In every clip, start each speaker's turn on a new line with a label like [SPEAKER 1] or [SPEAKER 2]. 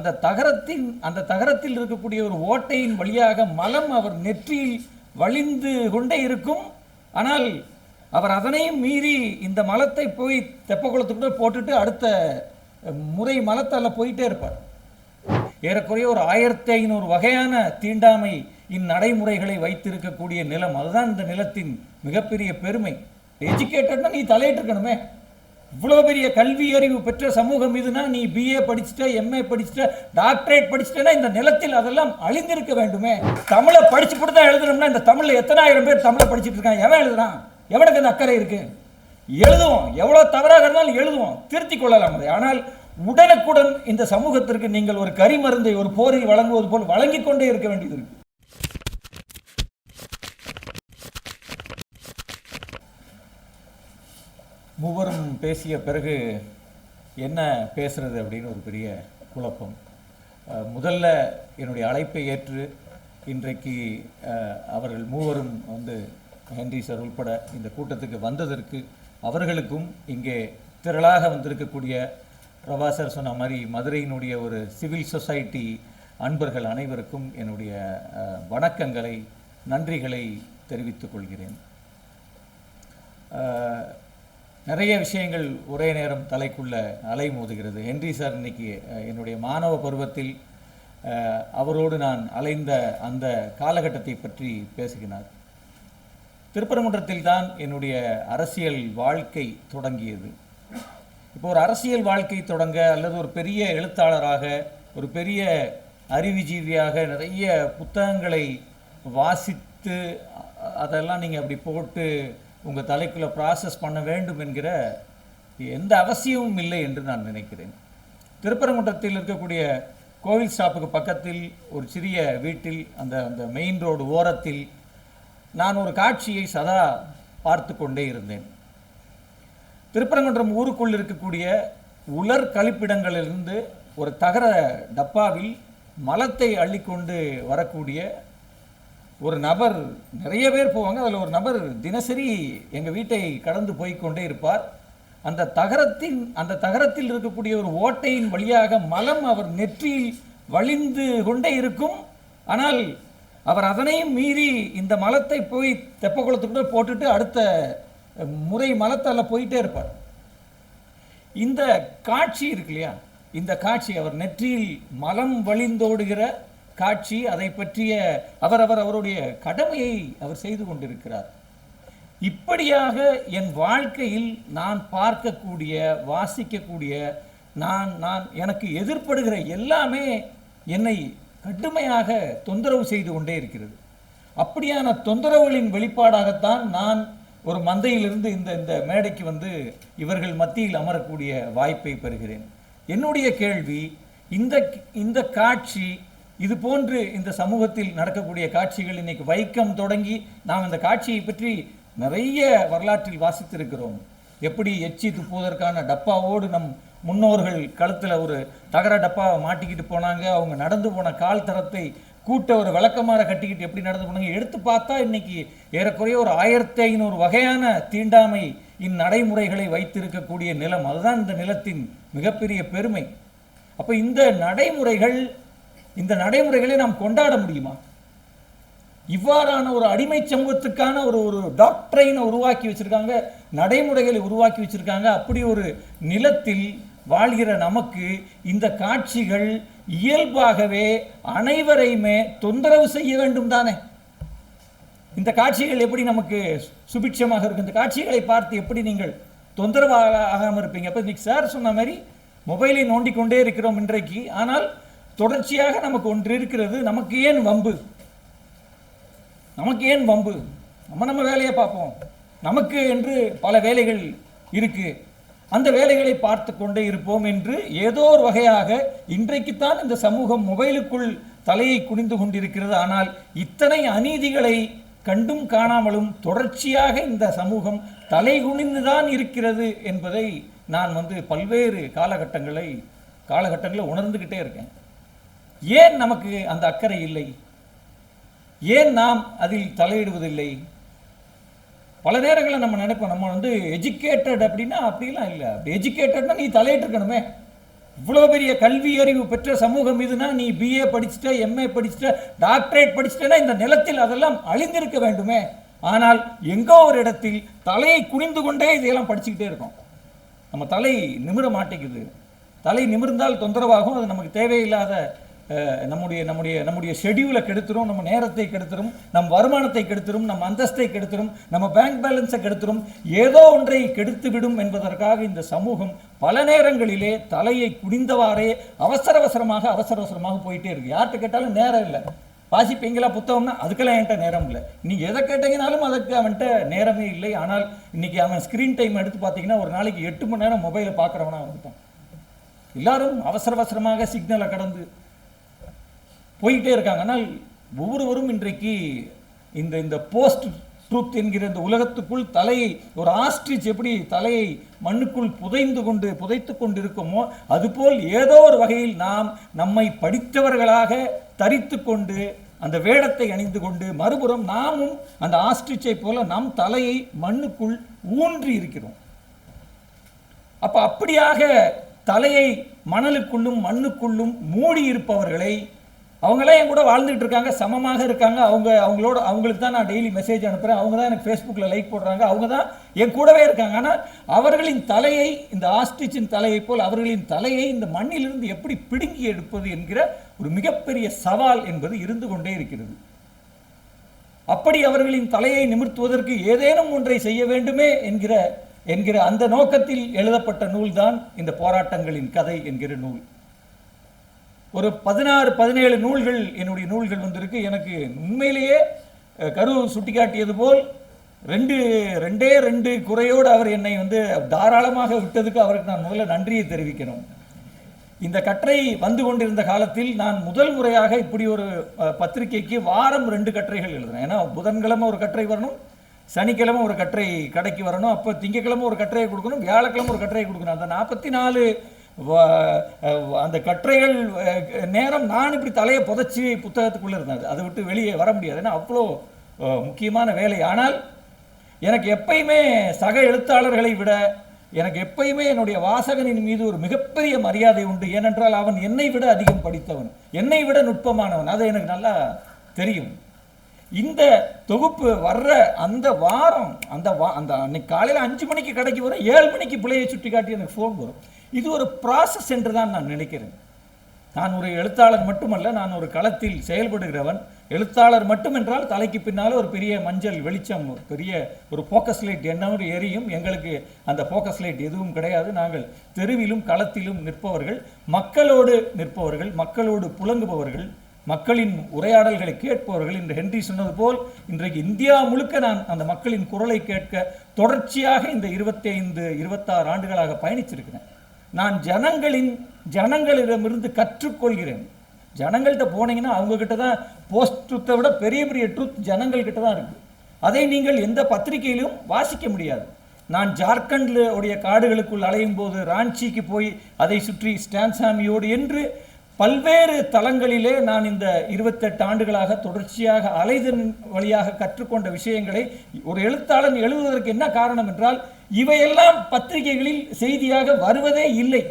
[SPEAKER 1] அந்த தகரத்தில் இருக்கக்கூடிய ஒரு ஓட்டையின் வழியாக மலம் அவர் நெற்றியில் வழிந்து கொண்டே இருக்கும். ஆனால் அவர் அதனையும் மீறி இந்த மலத்தை போய் தெப்பக்குளத்துக்குள்ள போட்டுட்டு அடுத்த முறை மலத்தால் போயிட்டே இருப்பார். ஏறக்குறைய ஒரு 1500 வகையான தீண்டாமை இந்நடைமுறைகளை வைத்திருக்கக்கூடிய நிலம். அதுதான் இந்த நிலத்தின் மிகப்பெரிய பெருமை. எஜுகேட்டட்னா நீ தலையிட்டு இருக்கணுமே. இவ்வளோ பெரிய கல்வி அறிவு பெற்ற சமூகம் இதுனா நீ பிஏ படிச்சுட்ட, எம்ஏ படிச்சுட்ட, டாக்டரேட் படிச்சுட்டேன்னா இந்த நிலத்தில் அதெல்லாம் அழிந்திருக்க வேண்டுமே. தமிழை படிச்சு போட்டு தான் எழுதுறோம்னா இந்த தமிழில் எத்தனாயிரம் பேர் தமிழை படிச்சுட்டு இருக்கான்? எவன் எழுதுறான்? எவனுக்கு அந்த அக்கறை இருக்கு? எழுதுவோம், எவ்வளோ தவறாக இருந்தாலும் எழுதுவோம், திருத்திக் கொள்ளலாம் அதை. ஆனால் உடனுக்குடன் இந்த சமூகத்திற்கு நீங்கள் ஒரு கரிமருந்தை ஒரு போரில் வழங்குவது போல் வழங்கி கொண்டே இருக்க வேண்டியது இருக்கு. மூவரும் பேசிய பிறகு என்ன பேசுறது அப்படின்னு ஒரு பெரிய குழப்பம். முதல்ல என்னுடைய அழைப்பை ஏற்று இன்றைக்கு அவர்கள் மூவரும் வந்து ஹென்றி சார் உள்பட இந்த கூட்டத்துக்கு வந்ததற்கு அவர்களுக்கும் இங்கே திரளாக வந்திருக்கக்கூடிய பிரபா சார் சொன்ன மாதிரி மதுரையினுடைய ஒரு சிவில் சொசைட்டி அன்பர்கள் அனைவருக்கும் என்னுடைய வணக்கங்களை, நன்றிகளை தெரிவித்துக் கொள்கிறேன். நிறைய விஷயங்கள் ஒரே நேரம் தலைக்குள்ள அலை மோதுகிறது. ஹென்றி சார் இன்னைக்கு என்னுடைய மாணவ பருவத்தில் அவரோடு நான் அலைந்த அந்த காலகட்டத்தை பற்றி பேசுகிறார். திருப்பரங்குன்றத்தில் தான் என்னுடைய அரசியல் வாழ்க்கை தொடங்கியது. இப்போ ஒரு அரசியல் வாழ்க்கை தொடங்க அல்லது ஒரு பெரிய எழுத்தாளராக, ஒரு பெரிய அறிவுஜீவியாக நிறைய புத்தகங்களை வாசித்து அதெல்லாம் நீங்கள் அப்படி போட்டு உங்கள் தலைக்குள்ளே ப்ராசஸ் பண்ண வேண்டும் என்கிற எந்த அவசியமும் இல்லை என்று நான் நினைக்கிறேன். திருப்பரங்குன்றத்தில் இருக்கக்கூடிய கோவில் ஸ்டாப்புக்கு பக்கத்தில் ஒரு சிறிய வீட்டில் அந்த மெயின் ரோடு ஓரத்தில் நான் ஒரு காட்சியை சதா பார்த்து கொண்டே இருந்தேன். திருப்பரங்குன்றம் ஊருக்குள் இருக்கக்கூடிய உலர் கழிப்பிடங்களிலிருந்து ஒரு தகர டப்பாவில் மலத்தை அள்ளிக்கொண்டு வரக்கூடிய ஒரு நபர், நிறைய பேர் போவாங்க, அதில் ஒரு நபர் தினசரி எங்கள் வீட்டை கடந்து போய்கொண்டே இருப்பார். அந்த தகரத்தில் இருக்கக்கூடிய ஒரு ஓட்டையின் வழியாக மலம் அவர் நெற்றியில் வழிந்து கொண்டே இருக்கும். ஆனால் அவர் அதனையும் மீறி இந்த மலத்தை போய் தெப்பக்குளத்துக்குள்ள போட்டுட்டு அடுத்த முறை மலத்தால் போயிட்டே இருப்பார். இந்த காட்சி இருக்கு இல்லையா, இந்த காட்சி அவர் நெற்றியில் மலம் வழிந்தோடுகிற காட்சி, அதை பற்றிய அவருடைய கடமையை அவர் செய்து கொண்டிருக்கிறார். இப்படியாக என் வாழ்க்கையில் நான் பார்க்கக்கூடிய, வாசிக்கக்கூடிய, நான் எனக்கு எதிர்ப்படுகிற எல்லாமே என்னை கடுமையாக தொந்தரவு செய்து கொண்டே இருக்கிறது. அப்படியான தொந்தரவுகளின் வெளிப்பாடாகத்தான் நான் ஒரு மந்தையிலிருந்து இந்த மேடைக்கு வந்து இவர்கள் மத்தியில் அமரக்கூடிய வாய்ப்பை பெறுகிறேன். என்னுடைய கேள்வி, இந்த காட்சி, இது போன்று இந்த சமூகத்தில் நடக்கக்கூடிய காட்சிகள் இன்னைக்கு வைக்கம் தொடங்கி நாம் இந்த காட்சியை பற்றி நிறைய வரலாற்றில் வாசித்திருக்கிறோம். எப்படி எச்சி துப்புவதற்கான டப்பாவோடு நம் முன்னோர்கள் கழுத்தில் ஒரு தகர டப்பாவை மாட்டிக்கிட்டு போனாங்க. அவங்க நடந்து போன கால் தரத்தை கூட்ட ஒரு விளக்கமாற கட்டிக்கிட்டு எப்படி நடந்து போனாங்க எடுத்து பார்த்தா இன்னைக்கு ஏறக்குறைய ஒரு 1500 வகையான தீண்டாமை இந்நடைமுறைகளை வைத்திருக்கக்கூடிய நிலம். அதுதான் இந்த நிலத்தின் மிகப்பெரிய பெருமை. அப்போ இந்த நடைமுறைகளை நாம் கொண்டாட முடியுமா? இவ்வாறான ஒரு அடிமை சமூகத்துக்கான ஒரு டாக்டரைனை உருவாக்கி வச்சிருக்காங்க, நடைமுறைகளை உருவாக்கி வச்சிருக்காங்க. அப்படி ஒரு நிலத்தில் வாழ்கிற நமக்கு இந்த காட்சிகள் இயல்பாகவே அனைவரையுமே தொந்தரவு செய்ய வேண்டும் தானே. இந்த காட்சிகள் எப்படி நமக்கு சுபிட்சமாக இருக்கு? இந்த காட்சிகளை பார்த்து எப்படி நீங்கள் தொந்தரவு ஆகாமல் இருப்பீங்க? அப்போ இன்னைக்கு சார் சொன்ன மாதிரி மொபைலை நோண்டிக்கொண்டே இருக்கிறோம் இன்றைக்கு. ஆனால் தொடர்ச்சியாக நமக்கு ஒன்று இருக்கிறது, நமக்கு ஏன் வம்பு? நம்ம வேலையை பார்ப்போம். நமக்கு என்று பல வேலைகள் இருக்கு, அந்த வேலைகளை பார்த்து கொண்டே இருப்போம் என்று ஏதோ ஒரு வகையாக இன்றைக்குத்தான் இந்த சமூகம் மொபைலுக்குள் தலையை குனிந்து கொண்டிருக்கிறது. ஆனால் இத்தனை அநீதிகளை கண்டும் காணாமலும் தொடர்ச்சியாக இந்த சமூகம் தலை குனிந்துதான் இருக்கிறது என்பதை நான் பல்வேறு காலகட்டங்களில் உணர்ந்துகிட்டே இருக்கேன். ஏன் நமக்கு அந்த அக்கறை இல்லை? ஏன் நாம் அதில் தலையிடுவதில்லை? பல நேரங்களில் நம்ம நினைப்போம், நம்ம எஜுகேட்டட் அப்படின்னா அப்படிலாம் இல்லை. அப்படி எஜுகேட்டட்னா நீ தலையிட்டு இருக்கணுமே. இவ்வளோ பெரிய கல்வி அறிவு பெற்ற சமூகம் இதுனா, நீ பிஏ படிச்சுட்ட, எம்ஏ படிச்சுட்ட, டாக்டரேட் படிச்சுட்டேன்னா இந்த நிலத்தில் அதெல்லாம் அழிந்திருக்க வேண்டுமே. ஆனால் எங்கோ ஒரு இடத்தில் தலையை குனிந்து கொண்டே இதையெல்லாம் படிச்சுக்கிட்டே இருக்கோம். நம்ம தலை நிமிர மாட்டேங்குது. தலை நிமிர்ந்தால் தொந்தரவாகும். அது நமக்கு தேவையில்லாத நம்முடைய ஷெடியூலை கெடுத்துரும், நம்ம நேரத்தை கெடுத்துரும், நம் வருமானத்தை கெடுத்துரும், நம் அந்தஸ்தை கெடுத்துரும், நம்ம பேங்க் பேலன்ஸை கெடுத்துரும், ஏதோ ஒன்றை கெடுத்து விடும் என்பதற்காக இந்த சமூகம் பல நேரங்களிலே தலையை குனிந்தவாறே அவசர அவசரமாக போயிட்டே இருக்கு. யார்கிட்ட கேட்டாலும் நேரம் இல்லை. வாசிப்பீங்களா புத்தகம்னா அதுக்கெல்லாம் என்கிட்ட நேரம் இல்லை. நீங்கள் எதை கேட்டீங்கனாலும் அதுக்கு அவன்கிட்ட நேரமே இல்லை. ஆனால் இன்னைக்கு அவன் ஸ்க்ரீன் டைம் எடுத்து பார்த்தீங்கன்னா ஒரு நாளைக்கு 8 மணி நேரம் மொபைலை பார்க்குறவனா இருப்பான். எல்லாரும் அவசரமாக சிக்னலை கடந்து போயிட்டே இருக்காங்க. ஆனால் ஒவ்வொருவரும் இன்றைக்கு இந்த போஸ்ட் ட்ரூத் என்கிற இந்த உலகத்துக்குள் தலையை, ஒரு ஆஸ்ட்ரிச் எப்படி தலையை மண்ணுக்குள் புதைத்து கொண்டு இருக்குமோ அதுபோல் ஏதோ ஒரு வகையில் நாம் நம்மை படித்தவர்களாக தரித்து கொண்டு அந்த வேடத்தை அணிந்து கொண்டு மறுபுறம் நாமும் அந்த ஆஸ்ட்ரிச்சை போல நம் தலையை மண்ணுக்குள் ஊன்றி இருக்கிறோம். அப்படியாக தலையை மணலுக்குள்ளும் மண்ணுக்குள்ளும் மூடி இருப்பவர்களை, அவங்களாம் என் கூட வாழ்ந்துட்டு இருக்காங்க, சமமாக இருக்காங்க, அவங்களுக்கு தான் நான் டெய்லி மெசேஜ் அனுப்புகிறேன், அவங்க தான் எனக்கு ஃபேஸ்புக்கில் லைக் போடுறாங்க, அவங்க தான் என் கூடவே இருக்காங்க. ஆனால் அவர்களின் தலையை, இந்த ஆஸ்ட்ரிச்சின் தலையை போல் அவர்களின் தலையை இந்த மண்ணிலிருந்து எப்படி பிடுங்கி எடுப்பது என்கிற ஒரு மிகப்பெரிய சவால் என்பது இருந்து கொண்டே இருக்கிறது. அப்படி அவர்களின் தலையை நிமிர்த்துவதற்கு ஏதேனும் ஒன்றை செய்ய வேண்டுமே என்கிற அந்த நோக்கத்தில் எழுதப்பட்ட நூல்தான் இந்த போராட்டங்களின் கதை என்கிற நூல். ஒரு 16-17 நூல்கள் என்னுடைய நூல்கள் வந்திருக்கு. எனக்கு உண்மையிலேயே கரு சுட்டிக்காட்டியது போல் ரெண்டே ரெண்டு குறையோடு அவர் என்னை தாராளமாக விட்டதுக்கு அவருக்கு நான் முதல்ல நன்றியை தெரிவிக்கணும். இந்த கட்டுரை வந்து கொண்டிருந்த காலத்தில் நான் முதல் முறையாக இப்படி ஒரு பத்திரிகைக்கு வாரம் 2 கட்டுரைகள் எழுதுறேன். ஏன்னா புதன்கிழமை ஒரு கட்டுரை வரணும், சனிக்கிழமை ஒரு கட்டுரை கடைக்கு வரணும், அப்போ திங்கக்கிழமை ஒரு கட்டுரையை கொடுக்கணும், வியாழக்கிழமை ஒரு கட்டுரையை கொடுக்கணும். அந்த 44 அந்த கட்டுரைகள் நேரம் நான் இப்படி தலையை புதைச்சி புத்தகத்துக்குள்ளே இருந்தது. அதை விட்டு வெளியே வர முடியாது. ஏன்னா அவ்வளோ முக்கியமான வேலை. ஆனால் எனக்கு எப்பயுமே சக எழுத்தாளர்களை விட எனக்கு எப்பயுமே என்னுடைய வாசகனின் மீது ஒரு மிகப்பெரிய மரியாதை உண்டு. ஏனென்றால் அவன் என்னை விட அதிகம் படித்தவன், என்னை விட நுட்பமானவன். அது எனக்கு நல்லா தெரியும். இந்த தொகுப்பு வர்ற அந்த வாரம் அந்த அன்னைக்கு காலையில் 5 மணிக்கு கடைக்கு வரும், 7 மணிக்கு பிள்ளையை சுட்டி காட்டி எனக்கு ஃபோன் வரும். இது ஒரு ப்ராசஸ் என்று தான் நான் நினைக்கிறேன். நான் ஒரு எழுத்தாளர் மட்டுமல்ல, நான் ஒரு களத்தில் செயல்படுகிறவன். எழுத்தாளர் மட்டுமென்றால் தலைக்கு பின்னால் ஒரு பெரிய மஞ்சள் வெளிச்சம், பெரிய ஒரு ஃபோக்கஸ் லைட் என்னோடு எரியும். எங்களுக்கு அந்த ஃபோக்கஸ் லைட் எதுவும் கிடையாது. நாங்கள் தெருவிலும் களத்திலும் நிற்பவர்கள், மக்களோடு நிற்பவர்கள், மக்களோடு புலங்குபவர்கள், மக்களின் உரையாடல்களை கேட்பவர்கள். இன்று ஹென்றி சொன்னது போல் இன்றைக்கு இந்தியா முழுக்க நான் அந்த மக்களின் குரலை கேட்க தொடர்ச்சியாக இந்த 25-26 ஆண்டுகளாக பயணிச்சிருக்கிறேன். நான் ஜனங்களிடமிருந்து கற்றுக்கொள்கிறேன். ஜனங்கள்கிட்ட போனீங்கன்னா அவங்கக்கிட்ட தான் போஸ்ட் ட்ரூத்தை விட பெரிய ட்ரூத் ஜனங்கள்கிட்ட தான் இருக்குது. அதை நீங்கள் எந்த பத்திரிகையிலும் வாசிக்க முடியாது. நான் ஜார்க்கண்ட் உடைய காடுகளுக்குள் அலையும் போது ராஞ்சிக்கு போய் அதை சுற்றி ஸ்டான்சாமியோடு என்று பல்வேறு தளங்களிலே நான் இந்த 28 ஆண்டுகளாக தொடர்ச்சியாக அலைதன் வழியாக கற்றுக்கொண்ட விஷயங்களை ஒரு எழுத்தாளன் எழுதுவதற்கு என்ன காரணம் என்றால் இவையெல்லாம் பத்திரிகைகளில் செய்தியாக வருவதே இல்லை.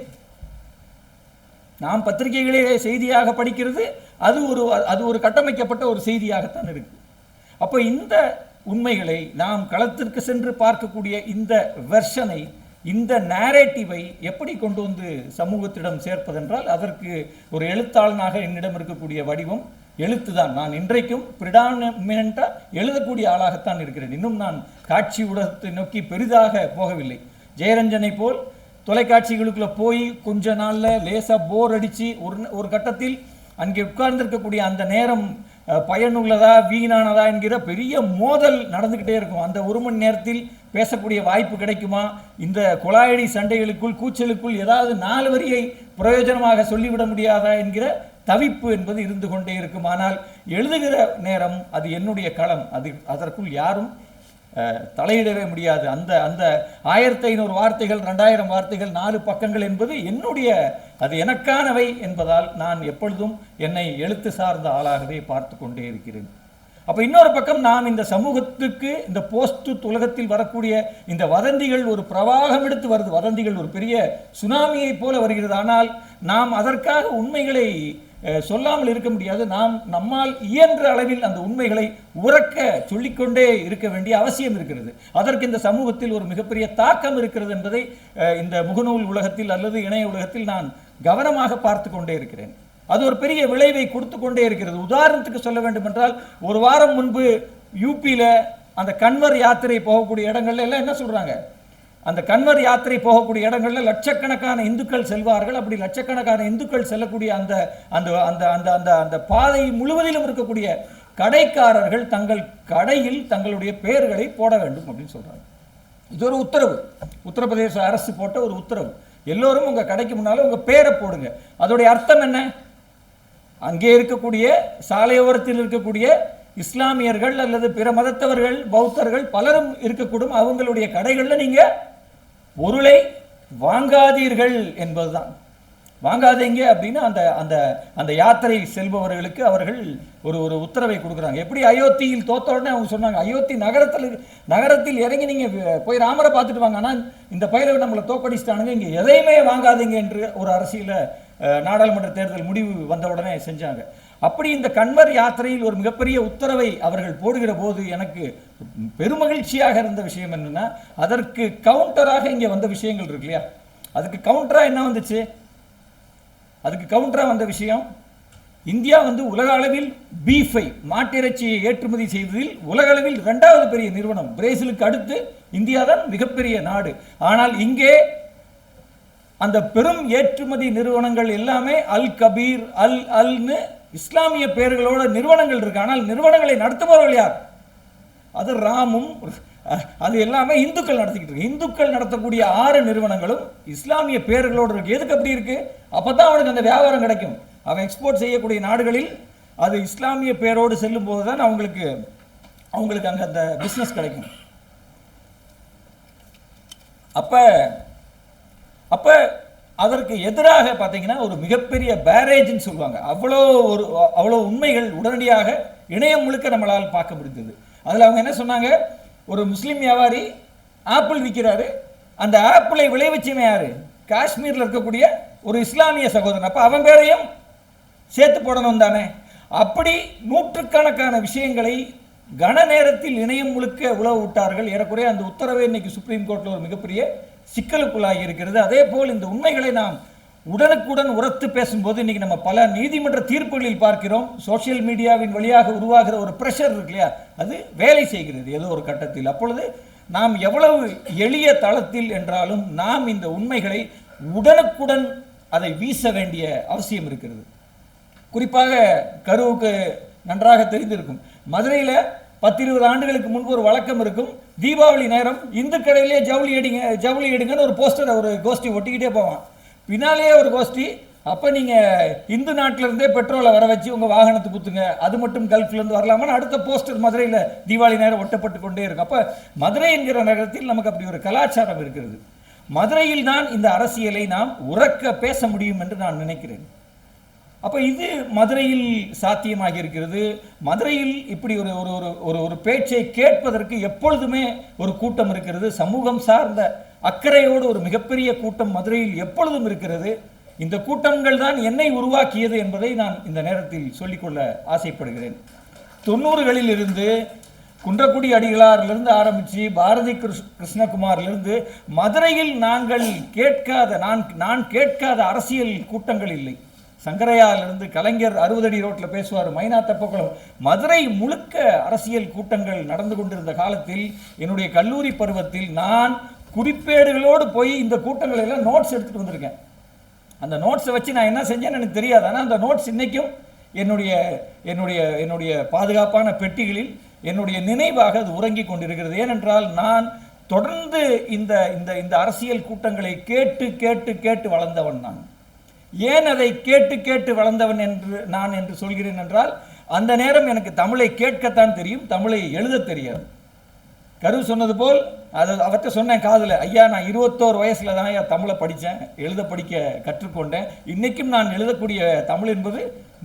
[SPEAKER 1] நாம் பத்திரிகைகளிலே செய்தியாக படிக்கிறது அது ஒரு கட்டமைக்கப்பட்ட ஒரு செய்தியாகத்தான் இருக்கு. அப்போ இந்த உண்மைகளை நாம் களத்திற்கு சென்று பார்க்கக்கூடிய இந்த வெர்ஷனை, இந்த நேரேட்டிவை எப்படி கொண்டு வந்து சமூகத்திடம் சேர்ப்பதென்றால் அதற்கு ஒரு எழுத்தாளனாக என்னிடம் இருக்கக்கூடிய வடிவம் எழுத்து தான். நான் இன்றைக்கும் பிரிடாமினண்டாக எழுதக்கூடிய ஆளாகத்தான் இருக்கிறேன். இன்னும் நான் காட்சி ஊடகத்தை நோக்கி பெரிதாக போகவில்லை. ஜெயரஞ்சனை போல் தொலைக்காட்சிகளுக்குள்ளே போய் கொஞ்ச நாளில் லேசாக போர் அடித்து ஒரு கட்டத்தில் அங்கே உட்கார்ந்திருக்கக்கூடிய அந்த நேரம் பயனுள்ளதா வீணானதா என்கிற பெரிய மோதல் நடந்துக்கிட்டே இருக்கும். அந்த 1 மணி நேரத்தில் பேசக்கூடிய வாய்ப்பு கிடைக்குமா, இந்த குழாயடி சண்டைகளுக்குள் கூச்சலுக்குள் ஏதாவது 4 வரியை பிரயோஜனமாக சொல்லிவிட முடியாதா என்கிற தவிப்பு என்பது இருந்து கொண்டே இருக்கும். ஆனால் எழுதுகிற நேரம் அது என்னுடைய களம், அதற்குள் யாரும் தலையிடவே முடியாது. அந்த 1500 வார்த்தைகள் 2000 வார்த்தைகள் 4 பக்கங்கள் என்பது அது எனக்கானவை என்பதால் நான் எப்பொழுதும் என்னை எழுத்து சார்ந்த ஆளாகவே பார்த்து கொண்டே இருக்கிறேன். அப்போ இன்னொரு பக்கம் நாம் இந்த சமூகத்துக்கு இந்த போஸ்ட் உலகத்தில் வரக்கூடிய இந்த வதந்திகள் ஒரு பிரவாகம் எடுத்து வருது. வதந்திகள் ஒரு பெரிய சுனாமியை போல வருகிறது. ஆனால் நாம் அதற்காக உண்மைகளை சொல்லாமல் இருக்க முடியாது. நாம் நம்மால் இயன்ற அளவில் அந்த உண்மைகளை உறக்க சொல்லிக்கொண்டே இருக்க வேண்டிய அவசியம் இருக்கிறது. அதற்கு இந்த சமூகத்தில் ஒரு மிகப்பெரிய தாக்கம் இருக்கிறது என்பதை இந்த முகநூல் உலகத்தில் அல்லது இணைய உலகத்தில் நான் கவனமாக பார்த்து கொண்டே இருக்கிறேன். அது ஒரு பெரிய விளைவை கொடுத்து கொண்டே இருக்கிறது. உதாரணத்துக்கு சொல்ல வேண்டும் என்றால், ஒரு வாரம் முன்பு யூபியில் அந்த கன்வர் யாத்திரை போகக்கூடிய இடங்கள்ல எல்லாம் என்ன சொல்றாங்க, அந்த கன்வர் யாத்திரை போகக்கூடிய இடங்கள்ல லட்சக்கணக்கான இந்துக்கள் செல்வார்கள். அப்படி லட்சக்கணக்கான இந்துக்கள் செல்லக்கூடிய அந்த அந்த அந்த அந்த அந்த அந்த பாதை முழுவதிலும் இருக்கக்கூடிய கடைக்காரர்கள் தங்கள் கடையில் தங்களுடைய பெயர்களை போட வேண்டும் அப்படின்னு சொல்றாங்க. இது ஒரு உத்தரவு, உத்தரப்பிரதேச அரசு போட்ட ஒரு உத்தரவு. எல்லோரும் உங்க கடைக்கு முன்னால உங்க பேரை போடுங்க. அதோடைய அர்த்தம் என்ன? அங்கே இருக்கக்கூடிய சாலையோரத்தில் இருக்கக்கூடிய இஸ்லாமியர்கள் அல்லது பிற மதத்தவர்கள், பௌத்தர்கள் பலரும் இருக்கக்கூடும். அவங்களுடைய கடைகளில் நீங்க பொருளை வாங்காதீர்கள் என்பதுதான். வாங்காதீங்க அப்படின்னு அந்த அந்த அந்த யாத்திரை செல்பவர்களுக்கு அவர்கள் ஒரு ஒரு உத்தரவை கொடுக்குறாங்க. எப்படி அயோத்தியில் தோத்த உடனே அவங்க சொன்னாங்க, அயோத்தி நகரத்தில் இறங்கி நீங்க போய் ராமரை பார்த்துட்டு வாங்க, ஆனால் இந்த பயிரை நம்மளை தோக்கடிச்சிட்டானுங்க, இங்கே எதையுமே வாங்காதீங்க என்று ஒரு அரசியல நாடாளுமன்ற தேர்தல் முடிவு வந்த உடனே செஞ்சாங்க. அப்படி இந்த கன்வர் யாத்திரையில் ஒரு மிகப்பெரிய உத்தரவை அவர்கள் போடுகிற போது எனக்கு பெருமகிழ்ச்சியாக இருந்த விஷயம் என்னன்னா, அதற்கு கவுண்டராக இங்கே வந்த விஷயங்கள் இருக்கு இல்லையா, அதுக்கு கவுண்டரா என்ன வந்துச்சு? அதுக்கு கவுண்டரா வந்த விஷயம், இந்தியா உலக அளவில் பீஃபை, மாட்டிறைச்சியை ஏற்றுமதி செய்வதில் உலக அளவில் 2வது பெரிய நிறுவனம். பிரேசிலுக்கு அடுத்து இந்தியா தான் மிகப்பெரிய நாடு. ஆனால் இங்கே அந்த பெரும் ஏற்றுமதி நிறுவனங்கள் எல்லாமே அல் கபீர், அல்னு இஸ்லாமிய பெயர்களோட நிறுவனங்கள் இருக்கு. ஆனால் நிறுவனங்களை நடத்துபவர்கள் யார்? அது ராமும், அது எல்லாமே இந்துக்கள் நடத்திக்கிட்டு இருக்கு. இந்துக்கள் நடத்தக்கூடிய 6 நிறுவனங்களும் இஸ்லாமிய பெயர்களோடு இருக்கு. எதுக்கு அப்படி இருக்கு? அப்பதான் அவனுக்கு அந்த வியாபாரம் கிடைக்கும். அவன் எக்ஸ்போர்ட் செய்யக்கூடிய நாடுகளில் அது இஸ்லாமிய பெயரோடு செல்லும் போது தான் அவங்களுக்கு அங்கே அந்த பிஸ்னஸ் கிடைக்கும். அப்ப அதற்கு எதிராக பார்த்தீங்கன்னா ஒரு மிகப்பெரிய பேரேஜ்னு சொல்லுவாங்க. அவ்வளோ உண்மைகள் உடனடியாக இணையம் முழுக்க நம்மளால் பார்க்க முடிந்தது. அதில் அவங்க என்ன சொன்னாங்க, ஒரு முஸ்லீம் வியாபாரி ஆப்பிள் விற்கிறாரு, அந்த ஆப்பிளை விளைவிச்சவன் யாரு? காஷ்மீரில் இருக்கக்கூடிய ஒரு இஸ்லாமிய சகோதரன். அப்போ அவன் பேரையும் சேர்த்து போடணும் தானே. அப்படி நூற்றுக்கணக்கான விஷயங்களை கன நேரத்தில் இணையம் முழுக்க உழவு விட்டார்கள். ஏறக்குறைய அந்த உத்தரவை இன்னைக்கு சுப்ரீம் கோர்ட்டில் ஒரு மிகப்பெரிய சிக்கலுக்குள்ளாகி இருக்கிறது. அதே போல் இந்த உண்மைகளை நாம் உடனுக்குடன் உரத்து பேசும்போது இன்னைக்கு நம்ம பல நீதிமன்ற தீர்ப்புகளில் பார்க்கிறோம், சோசியல் மீடியாவின் வழியாக உருவாகிற ஒரு பிரஷர் இருக்கு இல்லையா, அது வேலை செய்கிறது ஏதோ ஒரு கட்டத்தில். அப்பொழுது நாம் எவ்வளவு எளிய தளத்தில் என்றாலும் நாம் இந்த உண்மைகளை உடனுக்குடன் அதை வீச வேண்டிய அவசியம் இருக்கிறது. குறிப்பாக கருவுக்கு நன்றாக தெரிந்திருக்கும், மதுரையில் 10-20 ஆண்டுகளுக்கு முன்பு ஒரு வழக்கம் இருக்கும். தீபாவளி நேரம் இந்து கடையிலே ஜவுளி எடுங்கன்னு ஒரு போஸ்டர், ஒரு கோஷ்டி ஒட்டிக்கிட்டே போவான். பின்னாலேயே ஒரு கோஷ்டி, அப்போ நீங்கள் இந்து நாட்டிலிருந்தே பெட்ரோலை வர வச்சு உங்கள் வாகனத்தை குத்துங்க, அது மட்டும் கல்ஃப்லேருந்து வரலாமான்னு அடுத்த போஸ்டர் மதுரையில் தீபாவளி நேரம் ஒட்டப்பட்டு கொண்டே இருக்கும். அப்போ மதுரை என்கிற நகரத்தில் நமக்கு அப்படி ஒரு கலாச்சாரம் இருக்கிறது. மதுரையில் தான் இந்த அரசியலை நாம் உறக்க பேச முடியும் என்று நான் நினைக்கிறேன். அப்போ இது மதுரையில் சாத்தியமாக இருக்கிறது. மதுரையில் இப்படி ஒரு ஒரு ஒரு பேச்சை கேட்பதற்கு எப்பொழுதுமே ஒரு கூட்டம் இருக்கிறது. சமூகம் சார்ந்த அக்கறையோடு ஒரு மிகப்பெரிய கூட்டம் மதுரையில் எப்பொழுதும் இருக்கிறது. இந்த கூட்டங்கள் தான் என்னை உருவாக்கியது என்பதை நான் இந்த நேரத்தில் சொல்லிக்கொள்ள ஆசைப்படுகிறேன். 90களில் இருந்து குன்றக்குடி அடிகளாரிலிருந்து ஆரம்பித்து பாரதி கிருஷ்ணகுமாரிலிருந்து மதுரையில் நான் கேட்காத அரசியல் கூட்டங்கள் இல்லை. சங்கரையாலிருந்து கலைஞர் 60 அடி ரோட்டில் பேசுவார், மைனா தப்பக்குளம், மதுரை முழுக்க அரசியல் கூட்டங்கள் நடந்து கொண்டிருந்த காலத்தில் என்னுடைய கல்லூரி பருவத்தில் நான் குறிப்பேடுகளோடு போய் இந்த கூட்டங்கள் எல்லாம் நோட்ஸ் எடுத்துகிட்டு வந்திருக்கேன். அந்த நோட்ஸை வச்சு நான் என்ன செஞ்சேன்னு எனக்கு தெரியாது. ஆனால் அந்த நோட்ஸ் இன்றைக்கும் என்னுடைய பாதுகாப்பான பெட்டிகளில் என்னுடைய நினைவாக அது உறங்கி கொண்டிருக்கிறது. ஏனென்றால் நான் தொடர்ந்து இந்த இந்த இந்த அரசியல் கூட்டங்களை கேட்டு கேட்டு கேட்டு வளர்ந்தவன் நான். ஏன் அதை கேட்டு கேட்டு வளர்ந்தவன் என்று சொல்கிறேன் என்றால், அந்த நேரம் எனக்கு தமிழை கேட்கத்தான் தெரியும், தமிழை எழுத தெரியாது. கரு சொன்னது போல் அவர்கிட்ட சொன்னேன் காதில், ஐயா நான் 21 வயசுல தான் தமிழை படித்தேன், எழுத படிக்க கற்றுக்கொண்டேன். இன்றைக்கும் நான் எழுதக்கூடிய தமிழ் என்பது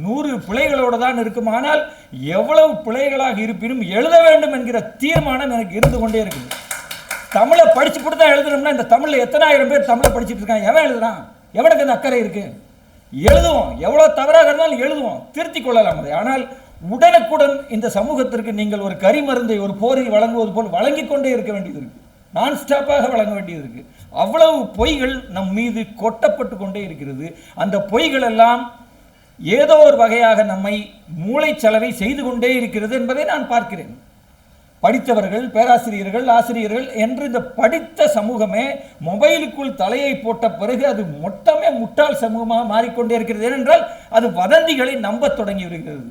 [SPEAKER 1] 100 பிழைகளோடு தான் இருக்கும். ஆனால் எவ்வளவு பிழைகளாக இருப்பினும் எழுத வேண்டும் என்கிற தீர்மானம் எனக்கு இருந்து கொண்டே இருக்குது. தமிழை படிச்சு போட்டு தான் எழுதணும்னா இந்த தமிழில் எத்தனை ஆயிரம் பேர் தமிழை படிச்சுட்டு இருக்கான்? எவன் எழுதுறான்? எவனுக்கு அந்த அக்கறை இருக்கு? எழுதுவோம், எவ்வளோ தவறாக இருந்தாலும் எழுதுவோம், திருத்திக் கொள்ளலாம் அதை. ஆனால் உடனுக்குடன் இந்த சமூகத்திற்கு நீங்கள் ஒரு கரிமருந்தை ஒரு போரில் வழங்குவது போல் வழங்கி கொண்டே இருக்க வேண்டியது இருக்கு. நான் ஸ்டாப்பாக வழங்க வேண்டியது இருக்கு. அவ்வளவு பொய்கள் நம் மீது கொட்டப்பட்டு கொண்டே இருக்கிறது. அந்த பொய்கள் எல்லாம் ஏதோ ஒரு வகையாக நம்மை மூளைச்சலவை செய்து கொண்டே இருக்கிறது என்பதை நான் பார்க்கிறேன். படித்தவர்கள், பேராசிரியர்கள், ஆசிரியர்கள் என்று இந்த படித்த சமூகமே மொபைலுக்குள் தலையை போட்ட பிறகு அது மொத்தமே முட்டாள் சமூகமாக மாறிக்கொண்டே இருக்கிறது. ஏனென்றால் அது வதந்திகளை நம்ப தொடங்கி வருகிறது.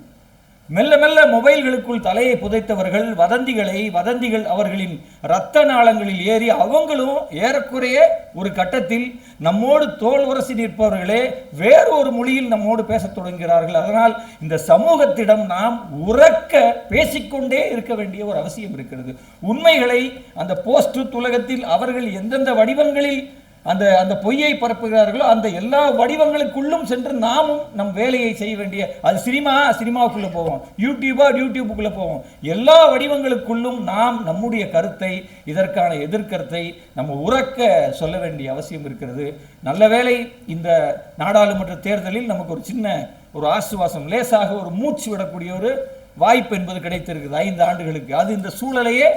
[SPEAKER 1] மெல்ல மெல்ல மொபைல்களுக்குள் தலையை புதைத்தவர்கள் வதந்திகள் அவர்களின் இரத்த நாளங்களில் ஏறி அவங்களும் ஏறக்குறைய ஒரு கட்டத்தில் நம்மோடு தோல் உரசி நிற்பவர்களே வேறு ஒரு மொழியில் நம்மோடு பேசத் தொடங்குகிறார்கள். அதனால் இந்த சமூகத்திடம் நாம் உறக்க பேசிக்கொண்டே இருக்க வேண்டிய ஒரு அவசியம் இருக்கிறது. உண்மைகளை அந்த போஸ்ட் உலகத்தில் அவர்கள் எந்தெந்த வடிவங்களில் அந்த பொய்யை பரப்புகிறார்களோ அந்த எல்லா வடிவங்களுக்குள்ளும் சென்று நாமும் நம் வேலையை செய்ய வேண்டிய, அது சினிமாவுக்குள்ளே போவோம், யூடியூபுக்குள்ளே போவோம், எல்லா வடிவங்களுக்குள்ளும் நாம் நம்முடைய கருத்தை, இதற்கான எதிர்கருத்தை நம்ம உறக்க சொல்ல வேண்டிய அவசியம் இருக்கிறது. நல்ல வேளை இந்த நாடாளுமன்ற தேர்தலில் நமக்கு ஒரு சின்ன ஒரு ஆசுவாசம், லேசாக ஒரு மூச்சு விடக்கூடிய ஒரு வாய்ப்பு என்பது கிடைத்திருக்குது 5 ஆண்டுகளுக்கு. அது இந்த சூழலையே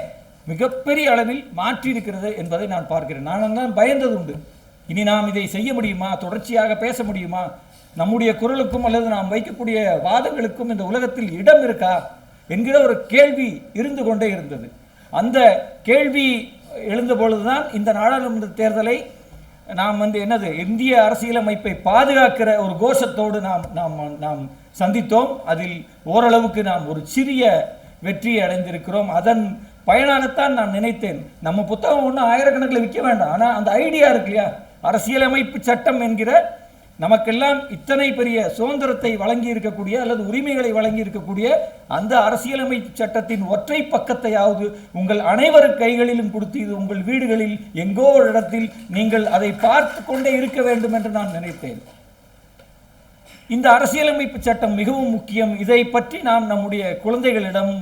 [SPEAKER 1] மிகப்பெரிய அளவில் மாற்றியிருக்கிறது என்பதை நான் பார்க்கிறேன். நான் பயந்தது உண்டு, இனி நாம் இதை செய்ய முடியுமா, தொடர்ச்சியாக பேச முடியுமா, நம்முடைய குரலுக்கும் அல்லது நாம் வைக்கக்கூடிய வாதங்களுக்கும் இந்த உலகத்தில் இடம் இருக்கா என்கிற ஒரு கேள்வி இருந்து கொண்டே இருந்தது. அந்த கேள்வி எழுந்த பொழுதுதான் இந்த நாடாளுமன்ற தேர்தலை நாம் இந்திய அரசியலமைப்பை பாதுகாக்கிற ஒரு கோஷத்தோடு நாம் சந்தித்தோம். அதில் ஓரளவுக்கு நாம் ஒரு சிறிய வெற்றியை அடைந்திருக்கிறோம். அதன் பயனாகத்தான் நான் நினைத்தேன், நம்ம புத்தகம் ஒன்றும் ஆயிரக்கணக்கில் விற்க வேண்டாம், ஆனால் அந்த ஐடியா இருக்கு இல்லையா, அரசியலமைப்பு சட்டம் என்கிற நமக்கெல்லாம் இத்தனை பெரிய சுதந்திரத்தை வழங்கி இருக்கக்கூடிய அல்லது உரிமைகளை வழங்கி இருக்கக்கூடிய அந்த அரசியலமைப்பு சட்டத்தின் ஒற்றை பக்கத்தையாவது உங்கள் அனைவரு கைகளிலும் கொடுத்து இது உங்கள் வீடுகளில் எங்கோ ஒரு இடத்தில் நீங்கள் அதை பார்த்து கொண்டே இருக்க வேண்டும் என்று நான் நினைத்தேன். இந்த அரசியலமைப்பு சட்டம் மிகவும் முக்கியம். இதை பற்றி நாம் நம்முடைய குழந்தைகளிடம்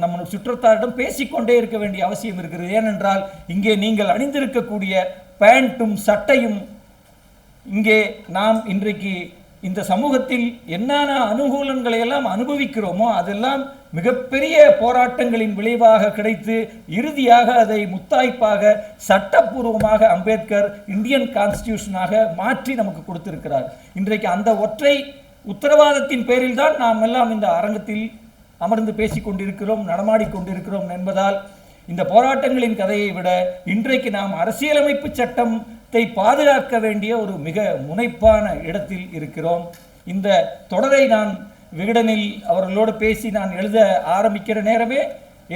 [SPEAKER 1] நம்ம சுற்றத்தாரிடம் பேசிக்கொண்டே இருக்க வேண்டிய அவசியம் இருக்கிறது. ஏனென்றால் இங்கே நீங்கள் அணிந்திருக்கக்கூடிய பேண்ட்டும் சட்டையும், இங்கே நாம் இன்றைக்கு இந்த சமூகத்தில் என்னென்ன அனுகூலங்களை எல்லாம் அனுபவிக்கிறோமோ அதெல்லாம் மிகப்பெரிய போராட்டங்களின் விளைவாக கிடைத்து இறுதியாக அதை முத்தாய்ப்பாக சட்டப்பூர்வமாக அம்பேத்கர் இந்தியன் கான்ஸ்டிடியூஷனாக மாற்றி நமக்கு கொடுத்திருக்கிறார். இன்றைக்கு அந்த ஒற்றை உத்தரவாதத்தின் பேரில் தான் நாம் எல்லாம் இந்த அரங்கத்தில் அமர்ந்து பேசிக்கொண்டிருக்கிறோம், நடமாடிக்கொண்டிருக்கிறோம் என்பதால் இந்த போராட்டங்களின் கதையை விட இன்றைக்கு நாம் அரசியலமைப்பு சட்டத்தை பாதுகாக்க வேண்டிய ஒரு மிக முனைப்பான இடத்தில் இருக்கிறோம். இந்த தொடரை நான் விகடனில் அவர்களோடு பேசி நான் எழுத ஆரம்பிக்கிற நேரமே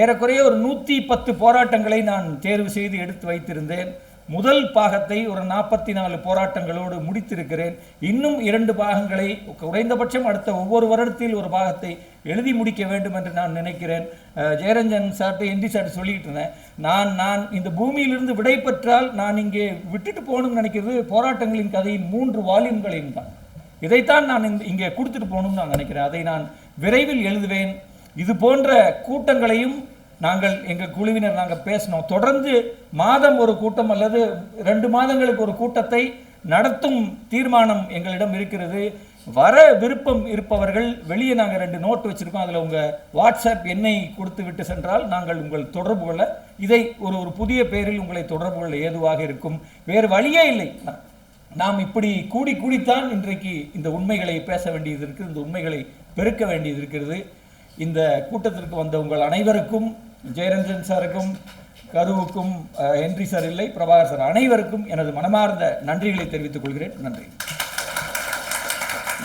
[SPEAKER 1] ஏறக்குறைய ஒரு 110 போராட்டங்களை நான் தேர்வு செய்து எடுத்து வைத்திருந்தேன். முதல் பாகத்தை ஒரு 44 போராட்டங்களோடு முடித்திருக்கிறேன். இன்னும் 2 பாகங்களை குறைந்தபட்சம் அடுத்த ஒவ்வொரு வருடத்தில் ஒரு பாகத்தை எழுதி முடிக்க வேண்டும் என்று நான் நினைக்கிறேன். ஜெயரஞ்சன் சார்ட்டு என்டி சார்ட்டு சொல்லிட்டு இருந்தேன், நான் இந்த பூமியிலிருந்து விடை பெற்றால் நான் இங்கே விட்டுட்டு போகணும்னு நினைக்கிறது போராட்டங்களின் கதையின் 3 வால்யூம்களையும் தான். இதைத்தான் நான் இங்கே கொடுத்துட்டு போகணும்னு நான் நினைக்கிறேன். அதை நான் விரைவில் எழுதுவேன். இது போன்ற கூட்டங்களையும் எங்கள் குழுவினர் நாங்கள் பேசினோம். தொடர்ந்து மாதம் ஒரு கூட்டம் அல்லது 2 மாதங்களுக்கு ஒரு கூட்டத்தை நடத்தும் தீர்மானம் எங்களிடம் இருக்கிறது. வர விருப்பம் இருப்பவர்கள் வெளியே நாங்கள் 2 நோட் வச்சுருக்கோம், அதில் உங்கள் வாட்ஸ்அப் எண்ணை கொடுத்து விட்டு சென்றால் நாங்கள் உங்கள் தொடர்பு கொள்ள, இதை ஒரு புதிய பேரில் உங்களை தொடர்பு கொள்ள ஏதுவாக இருக்கும். வேறு வழியே இல்லை. நாம் இப்படி கூடித்தான் இன்றைக்கு இந்த உண்மைகளை பேச வேண்டியது இருக்குது, இந்த உண்மைகளை பெருக்க வேண்டியது இருக்கிறது. இந்த கூட்டத்திற்கு வந்த உங்கள் அனைவருக்கும், ஜெயரஞ்சன் சாருக்கும், கருவுக்கும், ஹென்றி சார் இல்லை, பிரபாகர் சார், அனைவருக்கும் எனது மனமார்ந்த நன்றிகளை தெரிவித்துக் கொள்கிறேன். நன்றி.